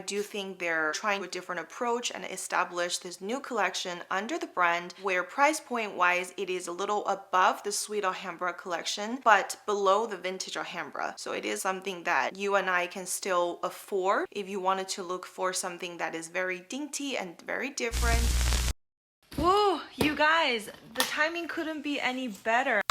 do think they're trying a different approach and establish this new collection under the brand where price point wise it is a little above the Sweet Alhambra collection but below the Vintage Alhambra. So it is something that you and I can still afford if you wanted to look for something that is very dainty and very different. Whoa, you guys, the timing couldn't be any better.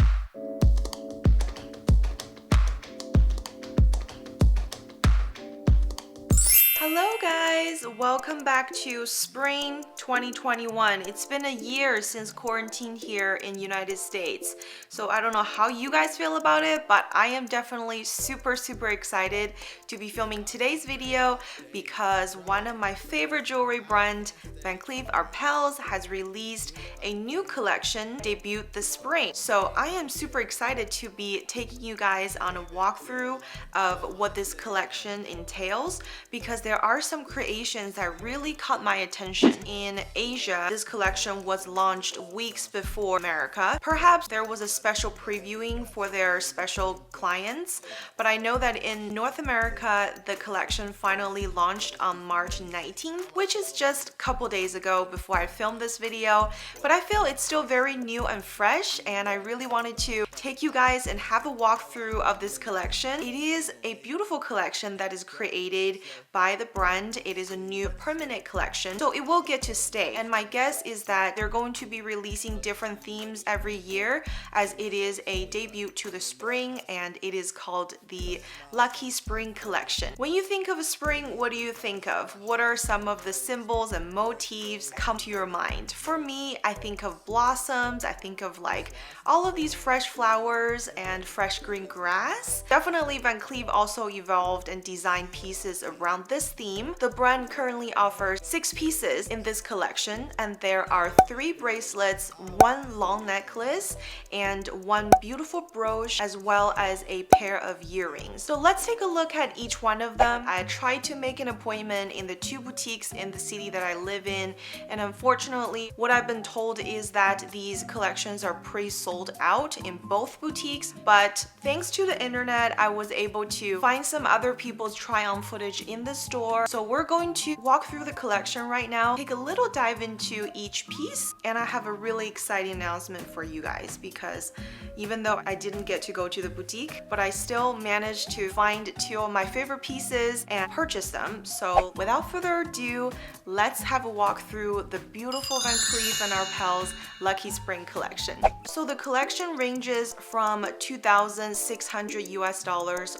Hello guys, welcome back to spring 2021. It's been a year since quarantine here in United States. So I don't know how you guys feel about it, but I am definitely super excited to be filming today's video because one of my favorite jewelry brand, Van Cleef & Arpels, has released a new collection, debuted this spring. So I am super excited to be taking you guys on a walkthrough of what this collection entails because there are some creations that really caught my attention. In Asia, this collection was launched weeks before America. Perhaps there was a special previewing for their special clients, but I know that in North America, the collection finally launched on March 19th, which is just a couple days ago before I filmed this video. But I feel it's still very new and fresh, and I really wanted to take you guys and have a walkthrough of this collection. It is a beautiful collection that is created by the brand. It is a new permanent collection, so it will get to stay. And my guess is that they're going to be releasing different themes every year as it is a debut to the spring, and it is called the Lucky Spring Collection. When you think of a spring, what do you think of? What are some of the symbols and motifs come to your mind? For me, I think of blossoms. I think of like all of these fresh flowers and fresh green grass. Definitely Van Cleef also evolved and designed pieces around this theme. The brand currently offers 6 pieces in this collection, and there are 3 bracelets, 1 long necklace, and 1 beautiful brooch, as well as a pair of earrings. So let's take a look at each one of them. I tried to make an appointment in the 2 boutiques in the city that I live in, and unfortunately what I've been told is that these collections are pre-sold out in both boutiques, but thanks to the internet I was able to find some other people's try-on footage in the store. So we're going to walk through the collection right now, take a little dive into each piece, and I have a really exciting announcement for you guys because even though I didn't get to go to the boutique, but I still managed to find 2 of my favorite pieces and purchase them. So without further ado, let's have a walk through the beautiful Van Cleef & Arpels Lucky Spring collection. So the collection ranges from $2,600 US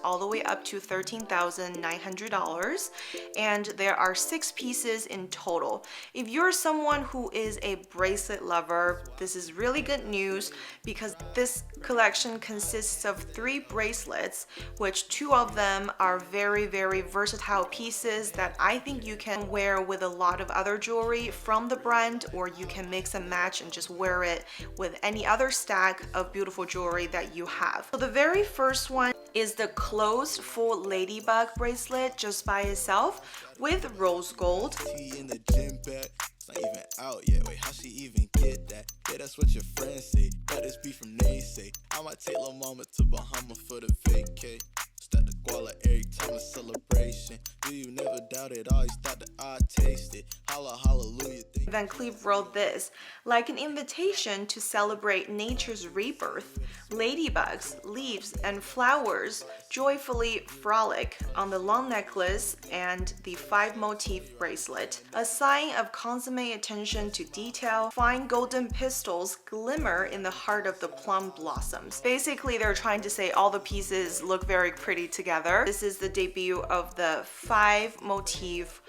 all the way up to $13,900, and there are 6 pieces in total. If you're someone who is a bracelet lover, this is really good news because this collection consists of 3 bracelets, which 2 of them are very versatile pieces that I think you can wear with a lot of other jewelry from the brand, or you can mix and match and just wear it with any other stack of beautiful jewelry that you have. So the very first one is the closed full ladybug bracelet just by itself with rose gold. In the gym bag, it's not even out yet. Wait, how she even get that? Yeah, that's what your friends say. Got this beef from naysay. I might take little mama to Bahama for the vacay. Start the guala every time a celebration. Do you never doubt it? Always thought that I'd taste it. Holla, hallelujah. Van Cleef wrote this: like an invitation to celebrate nature's rebirth, ladybugs, leaves, and flowers joyfully frolic on the long necklace and the 5-motif bracelet. A sign of consummate attention to detail, fine golden pistils glimmer in the heart of the plum blossoms. Basically, they're trying to say all the pieces look very pretty together. This is the debut of the 5-motif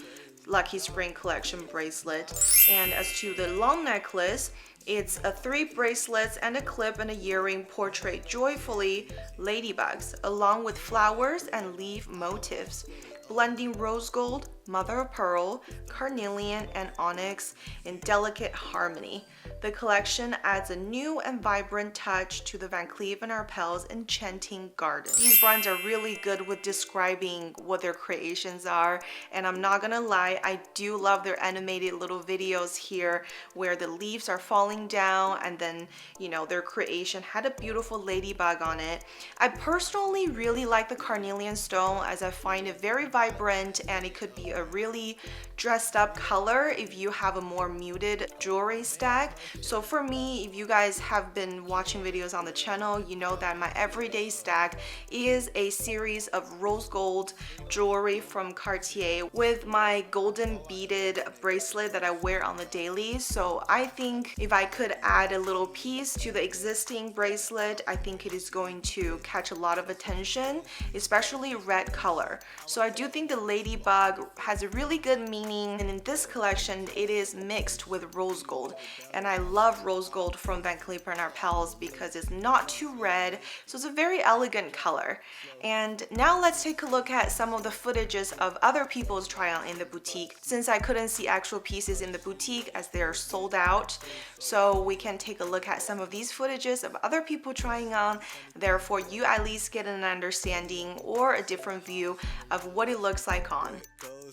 Lucky Spring Collection bracelet. And as to the long necklace, it's a 3 bracelets and a clip and a earring portrait joyfully ladybugs, along with flowers and leaf motifs, blending rose gold, mother of pearl, carnelian, and onyx in delicate harmony. The collection adds a new and vibrant touch to the Van Cleef & Arpels enchanting garden. These brands are really good with describing what their creations are, and I'm not gonna lie, I do love their animated little videos here where the leaves are falling down and then, you know, their creation had a beautiful ladybug on it. I personally really like the carnelian stone as I find it very vibrant and it could be a really dressed up color if you have a more muted jewelry stack. So for me, if you guys have been watching videos on the channel, you know that my everyday stack is a series of rose gold jewelry from Cartier with my golden beaded bracelet that I wear on the daily. So I think if I could add a little piece to the existing bracelet, I think it is going to catch a lot of attention, especially red color. So I do think the ladybug has a really good meaning, and in this collection it is mixed with rose gold, and I love rose gold from Van Cleef & Arpels because it's not too red, so it's a very elegant color. And now let's take a look at some of the footages of other people's try on in the boutique, since I couldn't see actual pieces in the boutique as they're sold out. So we can take a look at some of these footages of other people trying on, therefore you at least get an understanding or a different view of what it looks like on.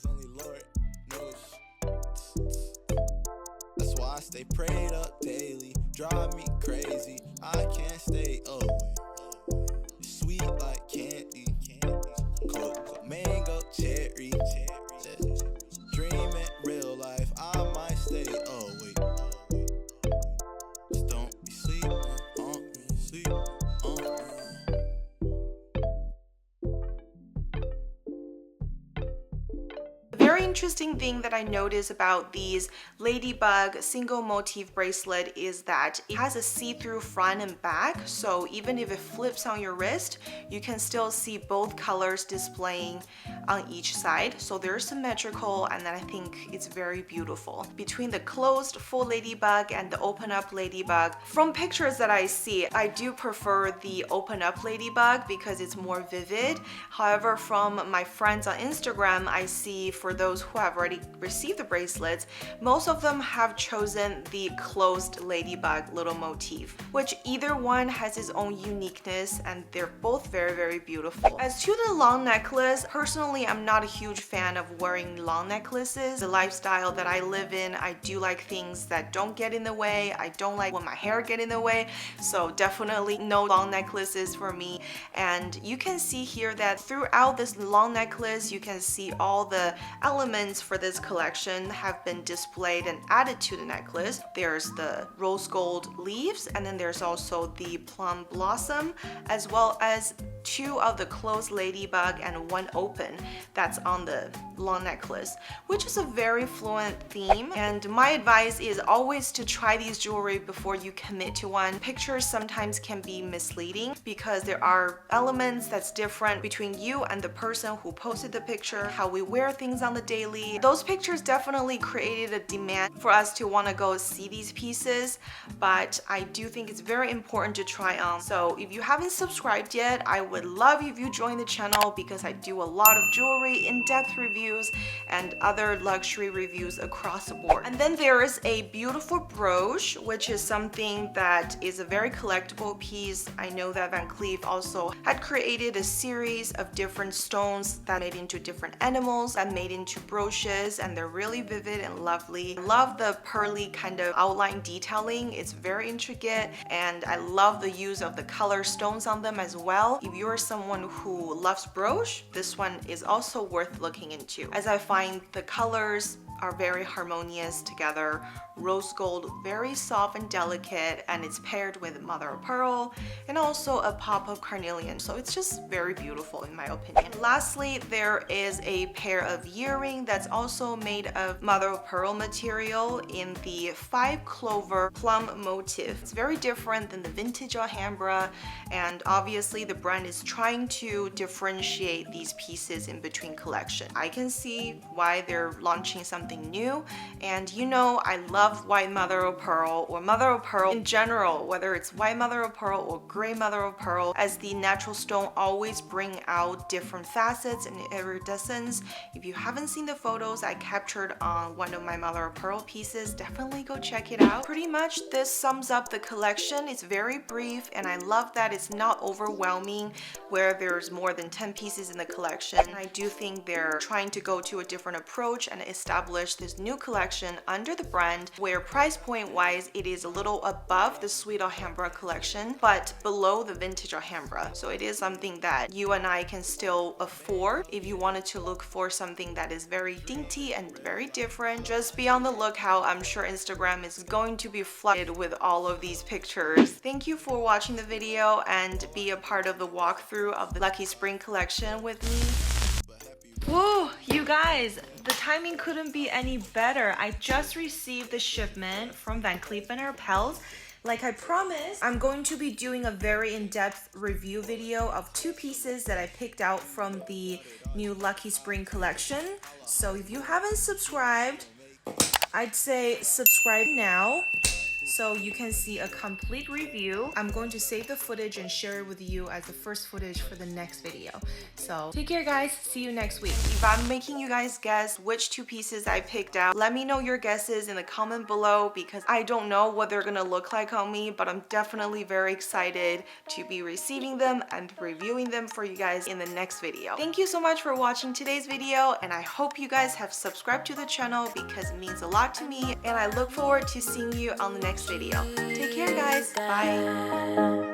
Only Lord knows. That's why I stay prayed up daily. Drive me crazy. I can't stay away. Sweet like candy. Cocoa, mango, cherry. Dreaming real life. I might stay away. Just don't be sleeping on me. Sleep on me. Very interesting thing that I noticed about these ladybug single motif bracelet is that it has a see-through front and back, so even if it flips on your wrist, you can still see both colors displaying on each side. So they're symmetrical, and then I think it's very beautiful. Between the closed full ladybug and the open up ladybug, from pictures that I see, I do prefer the open up ladybug because it's more vivid. However, from my friends on Instagram, I see for those who have already received the bracelets, most of them have chosen the closed ladybug little motif, which either one has its own uniqueness, and they're both very, very beautiful. As to the long necklace, personally, I'm not a huge fan of wearing long necklaces. The lifestyle that I live in, I do like things that don't get in the way. I don't like when my hair get in the way, so definitely no long necklaces for me. And you can see here that throughout this long necklace, you can see all the elements for this collection have been displayed and added to the necklace. There's the rose gold leaves, and then there's also the plum blossom, as well as two of the closed ladybug and one open that's on the long necklace, which is a very fluent theme. And my advice is always to try these jewelry before you commit to one. Pictures sometimes can be misleading because there are elements that's different between you and the person who posted the picture, how we wear things on the daily. Those pictures definitely created a demand for us to want to go see these pieces, but I do think it's very important to try on. So if you haven't subscribed yet, I would love if you join the channel because I do a lot of jewelry in-depth reviews and other luxury reviews across the board. And then there is a beautiful brooch, which is something that is a very collectible piece. I know that Van Cleef also had created a series of different stones that made into different animals, that made into brooches, and they're really vivid and lovely. I love the pearly kind of outline detailing. It's very intricate, and I love the use of the color stones on them as well. If you're someone who loves brooch, this one is also worth looking into, as I find the colors are very harmonious together. Rose gold, very soft and delicate, and it's paired with mother of pearl and also a pop of carnelian, so it's just very beautiful in my opinion. Lastly, there is a pair of earring that's also made of mother of pearl material in the 5 clover plum motif. It's very different than the vintage Alhambra, and obviously the brand is trying to differentiate these pieces in between collection. I can see why they're launching something new, and you know I love white mother of pearl or mother of pearl in general, whether it's white mother of pearl or gray mother of pearl, as the natural stone always bring out different facets and iridescence. If you haven't seen the photos I captured on one of my mother of pearl pieces, definitely go check it out. Pretty much this sums up the collection. It's very brief, and I love that it's not overwhelming where there's more than 10 pieces in the collection. I do think they're trying to go to a different approach and establish established this new collection under the brand where price point wise it is a little above the Sweet Alhambra collection but below the vintage Alhambra. So it is something that you and I can still afford if you wanted to look for something that is very dainty and very different. Just be on the lookout. I'm sure Instagram is going to be flooded with all of these pictures. Thank you for watching the video and be a part of the walkthrough of the Lucky Spring collection with me. Whoa, you guys, the timing couldn't be any better. I just received the shipment from Van Cleef & Arpels. Like I promised, I'm going to be doing a very in-depth review video of 2 pieces that I picked out from the new Lucky Spring collection. So if you haven't subscribed, I'd say subscribe now so you can see a complete review. I'm going to save the footage and share it with you as the first footage for the next video. So take care guys, see you next week. If I'm making you guys guess which 2 pieces I picked out, let me know your guesses in the comment below because I don't know what they're gonna look like on me, but I'm definitely very excited to be receiving them and reviewing them for you guys in the next video. Thank you so much for watching today's video, and I hope you guys have subscribed to the channel because it means a lot to me, and I look forward to seeing you on the next video. Take care guys, bye.